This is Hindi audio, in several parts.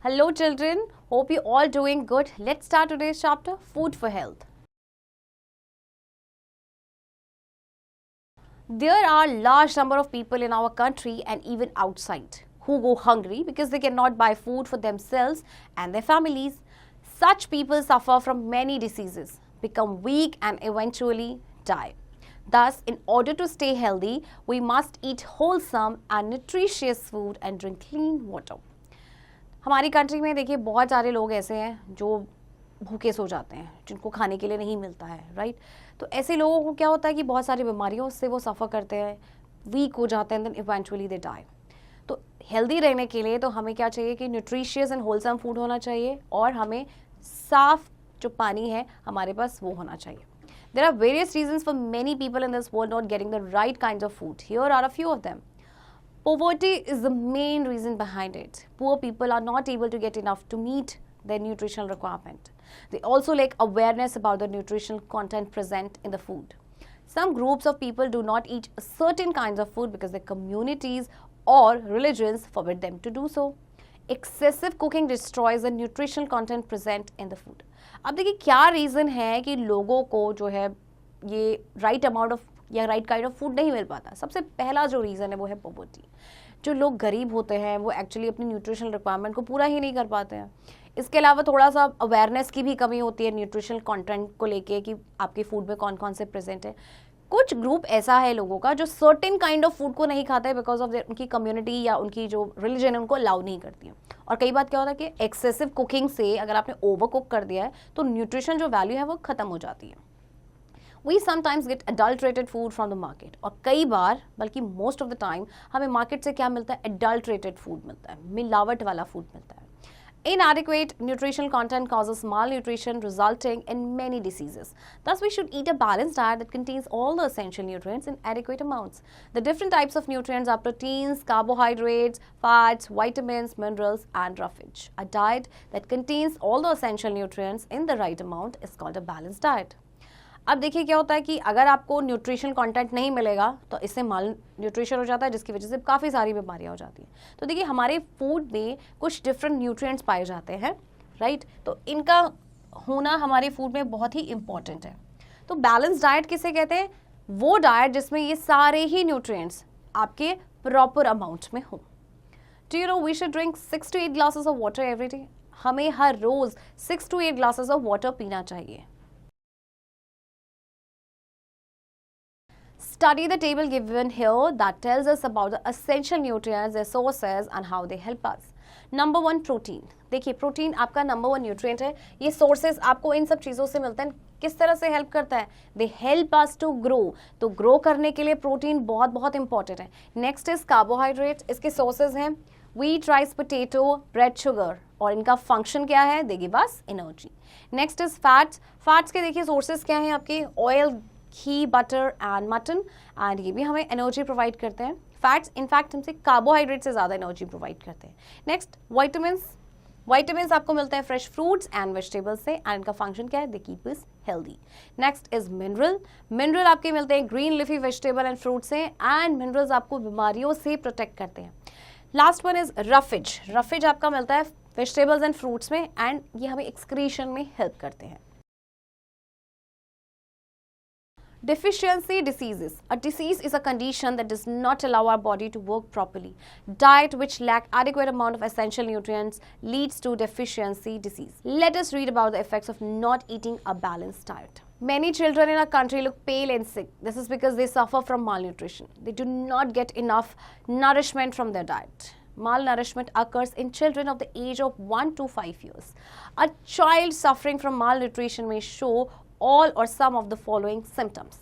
Hello children, hope you all doing good. Let's start today's chapter, Food for Health. There are large number of people in our country and even outside who go hungry because they cannot buy food for themselves and their families. Such people suffer from many diseases, become weak and eventually die. Thus, in order to stay healthy, we must eat wholesome and nutritious food and drink clean water. हमारी कंट्री में देखिए बहुत सारे लोग ऐसे हैं जो भूखे सो जाते हैं, जिनको खाने के लिए नहीं मिलता है, राइट। तो ऐसे लोगों को क्या होता है कि बहुत सारी बीमारियों से वो सफ़र करते हैं, वीक हो जाते हैं, देन इवेंचुअली दे डाई। तो हेल्दी रहने के लिए तो हमें क्या चाहिए कि न्यूट्रिशियस एंड होलसम फूड होना चाहिए और हमें साफ जो पानी है हमारे पास वो होना चाहिए. There are various reasons for many people in this world not getting the right kinds of food. Here are a few of them. Poverty is the main reason behind it. Poor people are not able to get enough to meet their nutritional requirement. They also lack awareness about the nutritional content present in the food. Some groups of people do not eat certain kinds of food because their communities or religions forbid them to do so. Excessive cooking destroys the nutritional content present in the food. अब देखिए क्या रीज़न है कि लोगों को जो है ये राइट अमाउंट ऑफ या राइट काइंड ऑफ फूड नहीं मिल पाता. सबसे पहला जो रीज़न है वो है पॉवर्टी. जो लोग गरीब होते हैं वो एक्चुअली अपनी न्यूट्रिशनल रिक्वायरमेंट को पूरा ही नहीं कर पाते हैं. इसके अलावा थोड़ा सा अवेयरनेस की भी कमी होती है न्यूट्रिशनल कंटेंट को लेके कि आपके फूड में कौन कौन से प्रेजेंट है. कुछ ग्रुप ऐसा है लोगों का जो सर्टेन काइंड ऑफ फूड को नहीं खाता है बिकॉज ऑफ उनकी कम्युनिटी या उनकी जो रिलीजन है उनको अलाउ नहीं करती है. और कई बार क्या होता है कि एक्सेसिव कुकिंग से अगर आपने ओवर कुक कर दिया है तो न्यूट्रिशन जो वैल्यू है वो खत्म हो जाती है. We sometimes get adulterated food from the market. और कई बार बल्कि मोस्ट ऑफ द टाइम हमें मार्केट से क्या मिलता है, अडल्ट्रेटेड फूड मिलता है, मिलावट वाला फूड मिलता है. Inadequate nutritional content causes malnutrition, resulting in many diseases. Thus, we should eat a balanced diet that contains all the essential nutrients in adequate amounts. The different types of nutrients are proteins, carbohydrates, fats, vitamins, minerals, and roughage. A diet that contains all the essential nutrients in the right amount is called a balanced diet. अब देखिए क्या होता है कि अगर आपको न्यूट्रिशनल कंटेंट नहीं मिलेगा तो इससे माल न्यूट्रिशन हो जाता है जिसकी वजह से काफ़ी सारी बीमारियां हो जाती हैं. तो देखिए हमारे फूड में कुछ डिफरेंट न्यूट्रिएंट्स पाए जाते हैं, राइट. तो इनका होना हमारे फूड में बहुत ही इंपॉर्टेंट है. तो बैलेंस डाइट किसे कहते हैं, वो डाइट जिसमें ये सारे ही न्यूट्रिएंट्स आपके प्रॉपर अमाउंट में हो. Do you know we should drink 6 to 8 glasses of water every day. हमें हर रोज़ 6 to 8 ग्लासेस ऑफ वाटर पीना चाहिए. Study the table given here that tells us about the essential nutrients, their sources and how they help us. Number 1, protein. देखिए प्रोटीन आपका नंबर 1 न्यूट्रिएंट है. ये सोर्सेज आपको इन सब चीज़ों से मिलते हैं. किस तरह से हेल्प करता है, they help us to grow. तो ग्रो करने के लिए प्रोटीन बहुत बहुत इंपॉर्टेंट है. Next is carbohydrate. इसके सोर्सेज हैं wheat, rice, potato, bread, sugar. और इनका फंक्शन क्या है, they give us energy. Next is fats. Fats के देखिए सोर्सेज क्या हैं आपके, ऑयल, घी, बटर एंड मटन. एंड ये भी हमें एनर्जी प्रोवाइड करते हैं. फैट्स इनफैक्ट हमसे कार्बोहाइड्रेट से ज़्यादा एनर्जी प्रोवाइड करते हैं. Next vitamins. वाइटामिन्स आपको मिलते हैं फ्रेश फ्रूट्स एंड वेजिटेबल्स से एंड इनका फंक्शन क्या है, they keep us healthy. Next is mineral. Mineral आपके मिलते हैं green leafy vegetable and fruit से एंड मिनरल्स आपको बीमारियों से प्रोटेक्ट करते हैं. Last one is roughage. Roughage आपका मिलता है वेजिटेबल्स एंड फ्रूट्स में एंड ये हमें एक्सक्रीशन में हेल्प करते हैं. Deficiency diseases. A disease is a condition that does not allow our body to work properly. Diet which lack adequate amount of essential nutrients leads to deficiency disease. Let us read about the effects of not eating a balanced diet. Many children in our country look pale and sick. This is because they suffer from malnutrition. They do not get enough nourishment from their diet. Malnourishment occurs in children of the age of 1 to 5 years. A child suffering from malnutrition may show all or some of the following symptoms.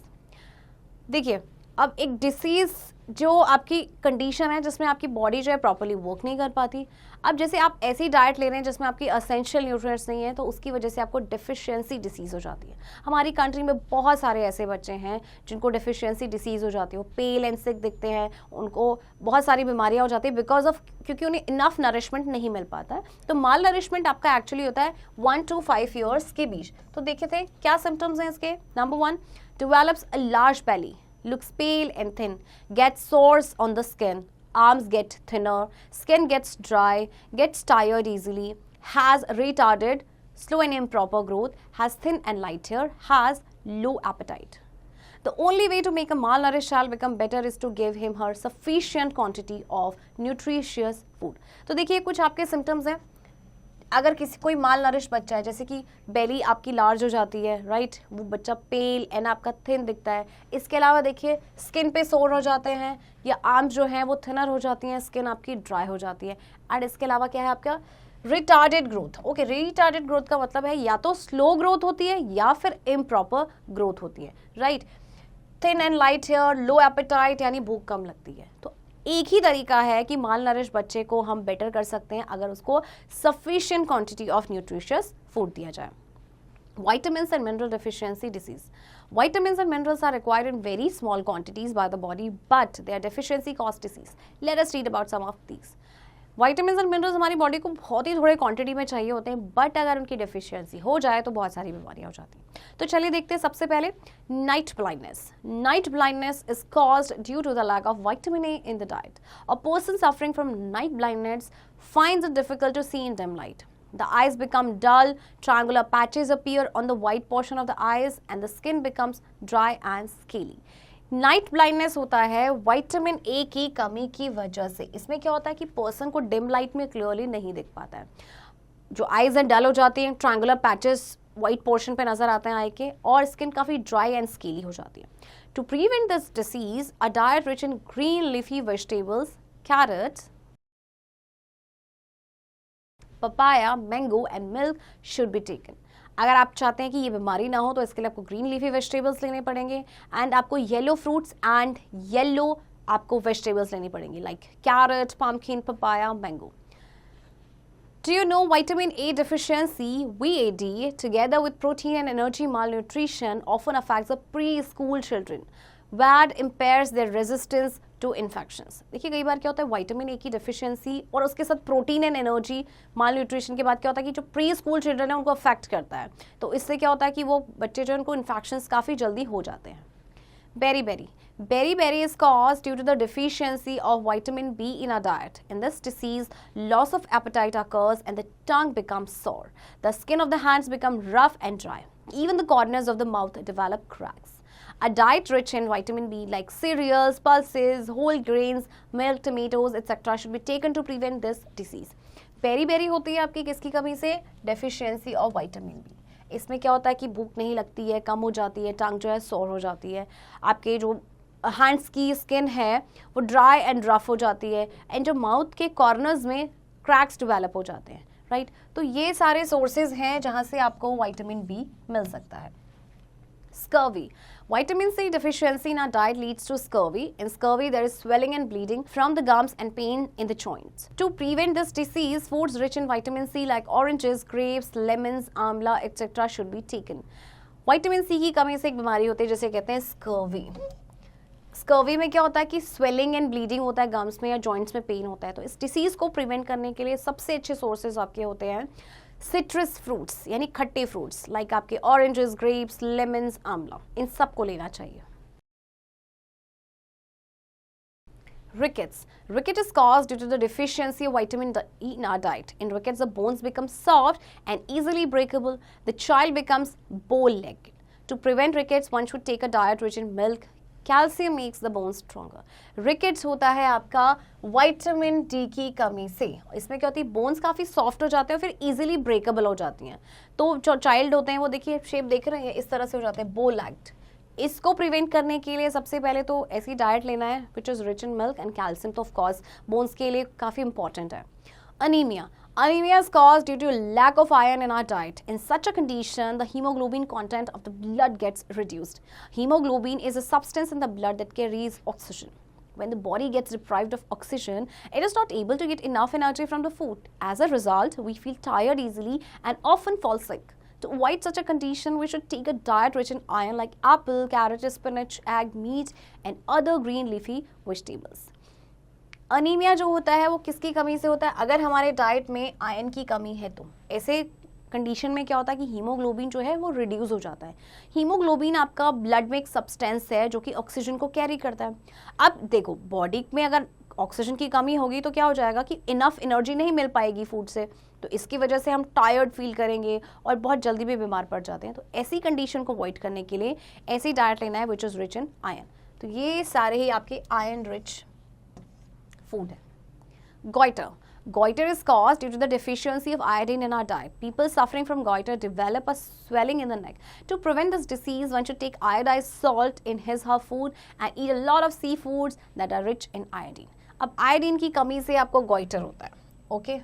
देखिए अब एक डिसीज़ जो आपकी कंडीशन है जिसमें आपकी बॉडी जो है प्रॉपर्ली वर्क नहीं कर पाती. अब जैसे आप ऐसी डाइट ले रहे हैं जिसमें आपकी असेंशियल न्यूट्रिएंट्स नहीं है तो उसकी वजह से आपको डेफिशिएंसी डिसीज़ हो जाती है. हमारी कंट्री में बहुत सारे ऐसे बच्चे हैं जिनको डेफिशिएंसी डिसीज़ हो जाती है. वो पेल एंड सिक दिखते हैं, उनको बहुत सारी बीमारियाँ हो जाती है बिकॉज ऑफ क्योंकि उन्हें इनफ नरिशमेंट नहीं मिल पाता है. तो माल नरिशमेंट आपका एक्चुअली होता है 1 to 5 ईयर्स के बीच. तो देखे थे क्या सिम्टम्स हैं इसके. Number 1, develops a large belly, looks pale and thin, gets sores on the skin, arms get thinner, skin gets dry, gets tired easily, has retarded, slow and improper growth, has thin and light hair, has low appetite. The only way to make a malnourished child become better is to give him her sufficient quantity of nutritious food. तो देखिए कुछ आपके symptoms हैं. अगर किसी कोई माल नरिश बच्चा है, जैसे कि बेली आपकी लार्ज हो जाती है, राइट, वो बच्चा पेल एंड आपका थिन दिखता है. इसके अलावा देखिए स्किन पे सोर हो जाते हैं, या आर्म्स जो हैं वो थिनर हो जाती हैं, स्किन आपकी ड्राई हो जाती है. एंड इसके अलावा क्या है आपका retarded growth. Okay, retarded growth का मतलब है या तो स्लो ग्रोथ होती है या फिर इम्प्रॉपर ग्रोथ होती है, right. Thin and light hair, low appetite यानी भूख कम लगती है. तो एक ही तरीका है कि माल नरिश बच्चे को हम बेटर कर सकते हैं अगर उसको sufficient quantity of nutritious food दिया जाए. Vitamins and mineral deficiency disease. Vitamins and minerals are required in very small quantities by the body, but their deficiency cause disease. Let us read about some of these. Vitamins and minerals हमारी बॉडी को बहुत ही थोड़े क्वांटिटी में चाहिए होते हैं, बट अगर उनकी डेफिशिएंसी हो जाए तो बहुत सारी बीमारियां हो जाती हैं. तो चलिए देखते हैं सबसे पहले night blindness. Night blindness is caused due to the lack of vitamin A in the diet. A person suffering from night blindness finds it difficult to see in dim light. The eyes become dull, triangular patches appear on the white portion of the eyes, and the skin becomes dry and scaly. Night blindness होता है विटामिन ए की कमी की वजह से. इसमें क्या होता है कि पर्सन को डिम लाइट में क्लियरली नहीं दिख पाता है, जो आईज हैं डल हो जाती हैं, ट्रायंगुलर पैचेस वाइट पोर्शन पे नजर आते हैं आई के, और स्किन काफी ड्राई एंड स्केली हो जाती है. To prevent this disease a diet rich in green leafy vegetables, carrots, papaya, mango and milk should be taken. अगर आप चाहते हैं कि ये बीमारी ना हो तो इसके लिए आपको ग्रीन लीफी वेजिटेबल्स लेने पड़ेंगे, एंड आपको येलो फ्रूट्स एंड येलो आपको वेजिटेबल्स लेनी पड़ेंगी, like carat, pumpkin, papaya, mango. Do you know vitamin A deficiency, VAD, together with protein and energy malnutrition often affects the preschool children. VAD impairs their resistance to infections. देखिए कई बार क्या होता है विटामिन ए की डेफिशिएंसी और उसके साथ protein and energy mall nutrition के बाद क्या होता है कि जो प्री स्कूल चिल्ड्रन है उनको अफेक्ट करता है. तो इससे क्या होता है कि वो बच्चे जो उनको इन्फेक्शंस काफ़ी जल्दी हो जाते हैं. Beriberi. Beriberi is caused due to the deficiency of vitamin B in our diet. In this disease, loss of appetite occurs and the tongue becomes sore. The skin of the hands become rough and dry. Even the corners of the mouth develop cracks. A diet rich in vitamin B like cereals, pulses, whole grains, milk, tomatoes, etc. should be taken to prevent this disease. Beriberi होती है आपकी किसकी कमी से? Deficiency of vitamin B. इसमें क्या होता है कि भूख नहीं लगती है, कम हो जाती है, टंग जो है सोर हो जाती है, आपके जो हैंड्स की स्किन है वो ड्राई एंड रफ हो जाती है, एंड जो माउथ के कॉर्नर्स में क्रैक्स डेवलप हो जाते हैं, राइट. तो ये सारे सोर्सेज हैं जहाँ से आपको विटामिन बी मिल सकता है. Scurvy. Vitamin C deficiency in our diet leads to scurvy. In scurvy, there is swelling and bleeding from the gums and pain in the joints. To prevent this disease, foods rich in vitamin C like oranges, grapes, lemons, amla, etc. should be taken. Vitamin C की कमी से एक बीमारी होती है जिसे कहते हैं scurvy. स्कर्वी में क्या होता है कि स्वेलिंग एंड ब्लीडिंग होता है गम्स में या जॉइंट्स में पेन होता है. तो इस डिसीज़ को प्रिवेंट करने के लिए सबसे अच्छे सोर्सेज आपके होते हैं सिट्रस फ्रूट्स यानी खट्टे फ्रूट्स लाइक आपके ऑरेंजेस, ग्रेप्स, लेमन्स, आंवला, इन सब को लेना चाहिए. Rickets. Rickets is caused due to the deficiency of vitamin E in our diet. In rickets, the bones become soft and easily breakable. The child becomes bow-legged. To prevent rickets, one should take a diet rich in milk. Calcium makes the bone stronger. Rickets होता है आपका विटामिन डी की कमी से. इसमें क्या होती है बोन्स काफ़ी सॉफ्ट हो जाते हैं और फिर इजीली ब्रेकेबल हो जाती हैं. तो जो चाइल्ड होते हैं वो देखिए शेप देख रहे हैं इस तरह से हो जाते हैं बो लैग्ड. इसको प्रिवेंट करने के लिए सबसे पहले तो ऐसी डाइट लेना है which is rich in milk and calcium. तो ऑफकोर्स बोन्स के लिए काफ़ी इंपॉर्टेंट है. Anaemia. Anemia is caused due to lack of iron in our diet. In such a condition, the hemoglobin content of the blood gets reduced. Hemoglobin is a substance in the blood that carries oxygen. When the body gets deprived of oxygen, it is not able to get enough energy from the food. As a result, we feel tired easily and often fall sick. To avoid such a condition, we should take a diet rich in iron like apple, carrot, spinach, egg, meat, and other green leafy vegetables. Anaemia जो होता है वो किसकी कमी से होता है? अगर हमारे डाइट में आयरन की कमी है तो ऐसे कंडीशन में क्या होता है कि हीमोग्लोबिन जो है वो रिड्यूस हो जाता है. हीमोग्लोबिन आपका ब्लड में एक सब्सटेंस है जो कि ऑक्सीजन को कैरी करता है. अब देखो बॉडी में अगर ऑक्सीजन की कमी होगी तो क्या हो जाएगा कि इनफ एनर्जी नहीं मिल पाएगी फूड से, तो इसकी वजह से हम टायर्ड फील करेंगे और बहुत जल्दी भी बीमार पड़ जाते हैं। तो ऐसी कंडीशन को अवॉइड करने के लिए ऐसी डाइट लेना है which is rich in iron. तो ये सारे ही आपके आयरन रिच फूड है। Goiter. Goiter is caused due to the deficiency of iodine in our diet. People suffering from goiter develop a swelling in the neck. To prevent this disease, one should take iodized salt in his her food and eat a lot of seafoods that are rich in iodine. अब iodine की कमी से आपको goiter होता है, okay?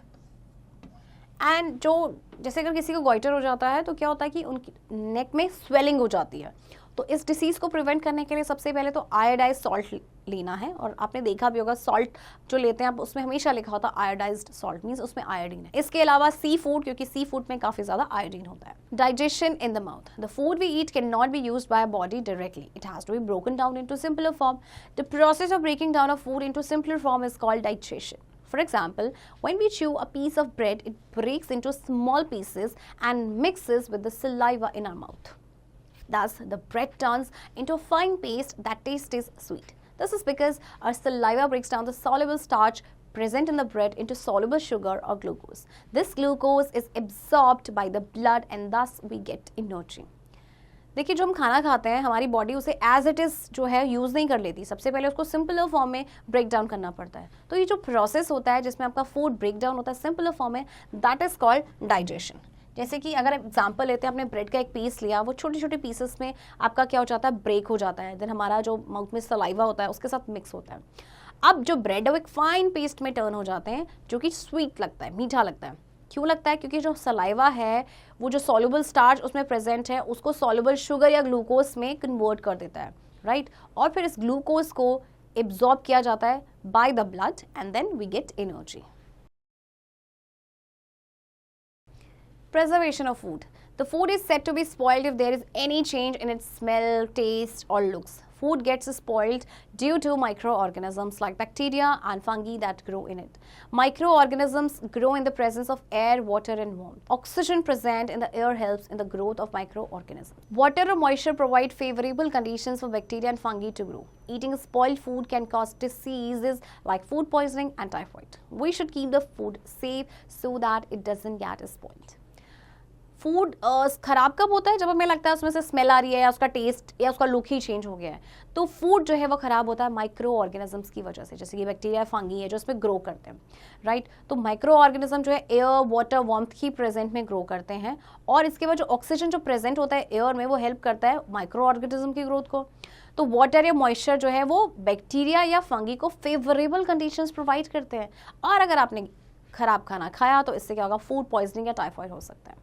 एंड जो जैसे अगर किसी को गोइटर हो जाता है तो क्या होता है कि उनकी नेक में स्वेलिंग हो जाती है। तो इस डिसीज़ को प्रिवेंट करने के लिए सबसे पहले तो आयोडाइज सॉल्ट लेना है। और आपने देखा भी होगा सॉल्ट जो लेते हैं आप उसमें हमेशा लिखा होता है आयोडाइज्ड सॉल्ट, मीन्स उसमें आयोडीन है। इसके अलावा सी फूड, क्योंकि सी फूड में काफ़ी ज़्यादा आयोडीन होता है। Digestion in the mouth. The food we eat can not be used by body directly. It has to be broken down into simpler form. The process of breaking down of food into simpler form is called digestion. For example, when we chew a piece of bread, it breaks into small pieces and mixes with the saliva in our mouth. Thus, the bread turns into a fine paste that tastes sweet. This is because our saliva breaks down the soluble starch present in the bread into soluble sugar or glucose. This glucose is absorbed by the blood and thus we get energy. देखिए जो हम खाना खाते हैं हमारी बॉडी उसे एज इट इज़ जो है यूज़ नहीं कर लेती, सबसे पहले उसको सिंपलर फॉर्म में ब्रेक डाउन करना पड़ता है। तो ये जो प्रोसेस होता है जिसमें आपका फूड ब्रेक डाउन होता है सिंपलर फॉर्म में, दैट इज़ कॉल्ड डाइजेशन। जैसे कि अगर एग्जांपल लेते हैं, आपने ब्रेड का एक पीस लिया, वो छोटे छोटे पीसेस में आपका क्या हो जाता है, ब्रेक हो जाता है, देन हमारा जो माउथ में सलाइवा होता है उसके साथ मिक्स होता है। अब जो ब्रेड है वो एक फाइन पेस्ट में टर्न हो जाते हैं जो कि स्वीट लगता है, मीठा लगता है। क्यों लगता है? क्योंकि जो सलाइवा है वो जो सॉल्युबल स्टार्च उसमें प्रेजेंट है उसको सॉल्युबल शुगर या ग्लूकोज में कन्वर्ट कर देता है, राइट? और फिर इस ग्लूकोज को एब्जॉर्ब किया जाता है by the blood and then we get energy. Preservation of food. The food is said to be spoiled if there is any change in its smell, taste or looks. Food gets spoiled due to microorganisms like bacteria and fungi that grow in it. Microorganisms grow in the presence of air, water and warmth. Oxygen present in the air helps in the growth of microorganisms. Water or moisture provide favorable conditions for bacteria and fungi to grow. Eating spoiled food can cause diseases like food poisoning and typhoid. We should keep the food safe so that it doesn't get spoiled. Food ख़राब कब होता है? जब हमें लगता है उसमें से स्मेल आ रही है या उसका टेस्ट या उसका लुक ही चेंज हो गया है। तो फूड जो है वो ख़राब होता है माइक्रो ऑर्गेनिजम्स की वजह से, जैसे कि बैक्टीरिया, फंगी है जो उसमें ग्रो करते हैं, राइट? तो माइक्रो ऑर्गेनिज्म जो है एयर, वाटर, वार्मथ की प्रेजेंट में ग्रो करते हैं और इसके बाद जो ऑक्सीजन जो प्रेजेंट होता है एयर में वो हेल्प करता है माइक्रो ऑर्गेनिज्म की ग्रोथ को। तो वाटर या मॉइस्चर जो है वो बैक्टीरिया या फंगी को फेवरेबल कंडीशंस प्रोवाइड करते हैं। और अगर आपने ख़राब खाना खाया तो इससे क्या होगा? फूड पॉइजनिंग या टाइफाइड हो सकता है।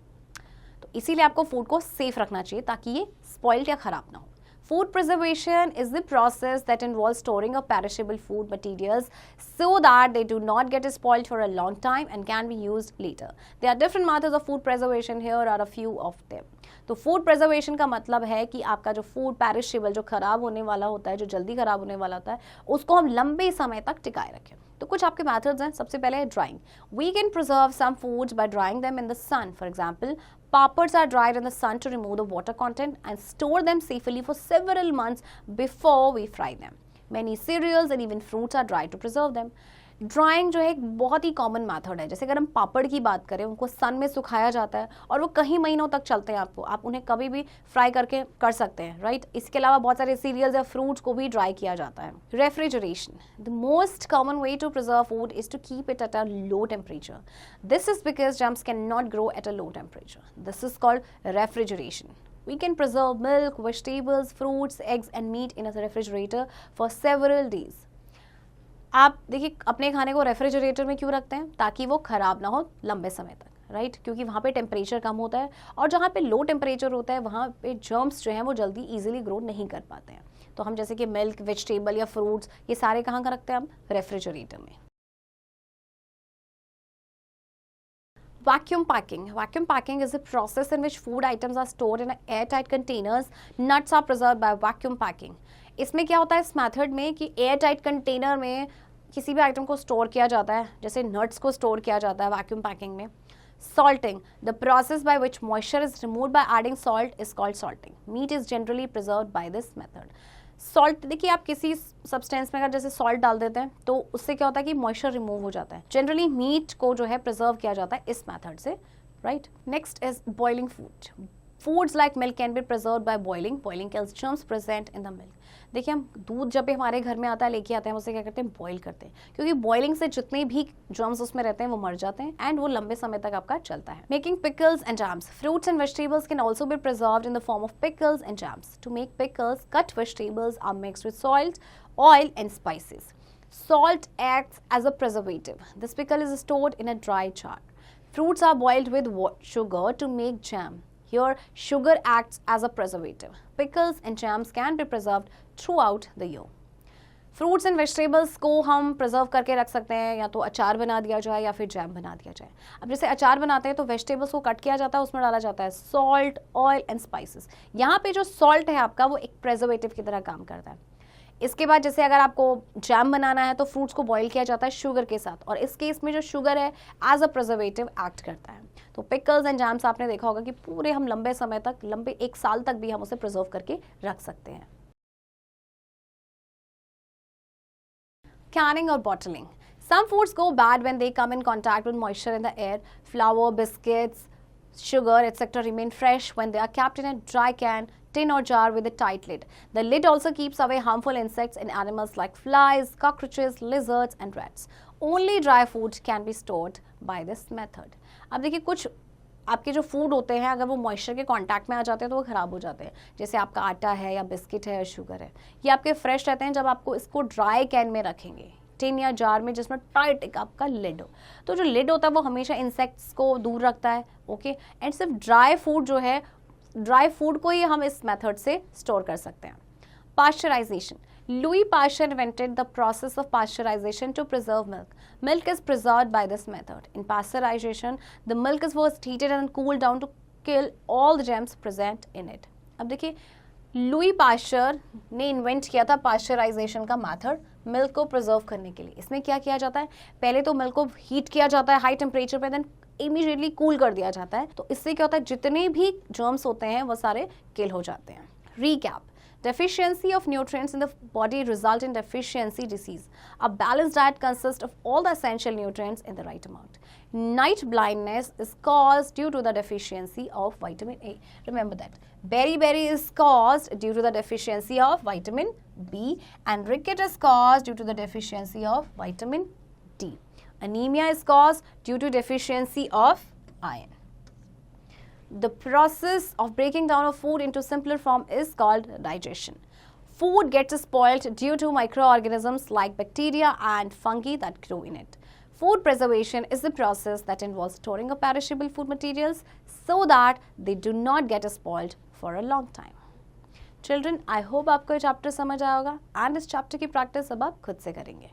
इसीलिए आपको फूड को सेफ रखना चाहिए ताकि ये स्पॉइल्ड या खराब ना हो। Food preservation is the process that involves storing of perishable food materials so that they do not get spoiled for a long time and can be used later. There are different methods of food preservation. Here are a few of them. तो फूड प्रिजर्वेशन का मतलब है कि आपका जो फूड पेरिशेबल, जो खराब होने वाला होता है, जो जल्दी खराब होने वाला होता है, उसको हम लंबे समय तक टिकाए रखें। तो कुछ आपके मेथड्स हैं। सबसे पहले है drying. We can preserve some foods by drying them in the sun. For example, papads are dried in the sun to remove the water content and store them safely for several months before we fry them. Many cereals and even fruits are dried to preserve them. Drawing जो है एक बहुत ही कॉमन मेथड है। जैसे अगर हम पापड़ की बात करें, उनको सन में सुखाया जाता है और वो कई महीनों तक चलते हैं। आप उन्हें कभी भी फ्राई करके कर सकते हैं, राइट? इसके अलावा बहुत सारे सीरियल्स या फ्रूट्स को भी ड्राई किया जाता है। Refrigeration. The most common way to preserve food is to keep it at a low temperature. This is because germs can not grow at a low temperature. This is called refrigeration. We can preserve milk, vegetables, fruits, eggs and meat in a refrigerator for several days. आप देखिए अपने खाने को रेफ्रिजरेटर में क्यों रखते हैं? ताकि वो ख़राब ना हो लंबे समय तक, राइट? क्योंकि वहाँ पे टेम्परेचर कम होता है और जहाँ पे लो टेम्परेचर होता है वहाँ पे जर्म्स जो हैं वो जल्दी इजीली ग्रो नहीं कर पाते हैं। तो हम जैसे कि मिल्क, वेजिटेबल या फ्रूट्स, ये सारे कहाँ का रखते हैं हम? रेफ्रिजरेटर में। Vacuum packing. Vacuum packing is a process in which food items are stored in airtight containers. Nuts are preserved by vacuum packing. इसमें क्या होता है इस मेथड में कि एयरटाइट कंटेनर में किसी भी आइटम को स्टोर किया जाता है, जैसे नट्स को स्टोर किया जाता है वैक्यूम पैकिंग में। Salting. The process by which moisture is removed by adding salt is called salting. Meat is generally preserved by this method. Salt, देखिए आप किसी सब्सटेंस में अगर जैसे सॉल्ट डाल देते हैं तो उससे क्या होता है कि मॉइस्चर रिमूव हो जाता है। जनरली मीट को जो है प्रिजर्व किया जाता है इस मेथड से, right. Next is boiling food. Foods like milk can be preserve by boiling. Boiling kills germs present in the milk. देखिए हम दूध जब भी हमारे घर में आता है लेके आते हैं, उसे क्या करते हैं, बॉईल करते हैं, क्योंकि बॉइलिंग से जितने भी जर्म्स उसमें रहते हैं वो मर जाते हैं एंड वो लंबे समय तक आपका चलता है। Making pickles and jams. Fruits and vegetables can also be preserved in the form of pickles and jams. To make pickles, cut vegetables are mixed with salt, oil and spices. Salt acts as a preservative. This pickle is stored in a dry jar. Fruits are boiled with sugar to make jam. Here, sugar acts as a preservative. Pickles and jams can be preserved throughout the year. Fruits and vegetables को हम प्रिजर्व करके रख सकते हैं, या तो अचार बना दिया जाए या फिर जैम बना दिया जाए। अब जैसे अचार बनाते हैं तो वेजिटेबल्स को कट किया जाता है, उसमें डाला जाता है सॉल्ट, ऑयल एंड स्पाइसेस। यहाँ पे जो सॉल्ट है आपका वो एक प्रिजर्वेटिव की तरह काम करता है। इसके बाद जैसे अगर आपको जैम बनाना है तो फ्रूट्स को बॉईल किया जाता है शुगर के साथ, और इस केस में जो शुगर है एज अ प्रिजर्वेटिव एक्ट करता है। तो पिकल्स एंड जैम्स आपने देखा होगा कि पूरे हम लंबे समय तक, लंबे 1 साल तक भी हम उसे प्रिजर्व करके रख सकते हैं। Canning or bottling. Some foods go bad when they come in contact with moisture in the air. Flour, biscuits, sugar, etc. remain fresh when they are kept in a dry can, tin or jar with a tight lid. The lid also keeps away harmful insects and animals like flies, cockroaches, lizards and rats. Only dry food can be stored by this method. अब देखिए कुछ आपके जो फूड होते हैं अगर वो मॉइस्चर के कांटेक्ट में आ जाते हैं तो वो ख़राब हो जाते हैं। जैसे आपका आटा है या बिस्किट है या शुगर है, ये आपके फ्रेश रहते हैं जब आपको इसको ड्राई कैन में रखेंगे, टिन या जार में, जिसमें टाइट एक आपका लिड हो। तो जो लिड होता है वो हमेशा इंसेक्ट्स को दूर रखता है, ओके। एंड सिर्फ ड्राई फूड जो है, ड्राई फूड को ही हम इस मेथड से स्टोर कर सकते हैं। Pasteurisation. Louis Pasteur invented the process of pasteurization to preserve milk. Milk is preserved by this method. In pasteurization, the milk is first heated and cooled down to kill all the germs present in it. अब देखिए लुई पाश्चर ने इन्वेंट किया था पास्चराइजेशन का मेथड मिल्क को प्रिजर्व करने के लिए। इसमें क्या किया जाता है, पहले तो मिल्क को हीट किया जाता है हाई टेम्परेचर पे, देन इमीडिएटली कूल कर दिया जाता है। तो इससे क्या होता है, जितने भी जर्म्स होते हैं वो सारे किल हो जाते हैं। Recap. Deficiency of nutrients in the body result in deficiency disease. A balanced diet consists of all the essential nutrients in the right amount. Night blindness is caused due to the deficiency of vitamin A. Remember that. Beriberi is caused due to the deficiency of vitamin B, and ricket is caused due to the deficiency of vitamin D. Anemia is caused due to deficiency of iron. The process of breaking down of food into simpler form is called digestion. Food gets spoiled due to microorganisms like bacteria and fungi that grow in it. Food preservation is the process that involves storing up perishable food materials so that they do not get spoiled for a long time. Children, I hope आपको ये चैप्टर समझ आया होगा, and इस चैप्टर की प्रैक्टिस अब आप खुद से करेंगे।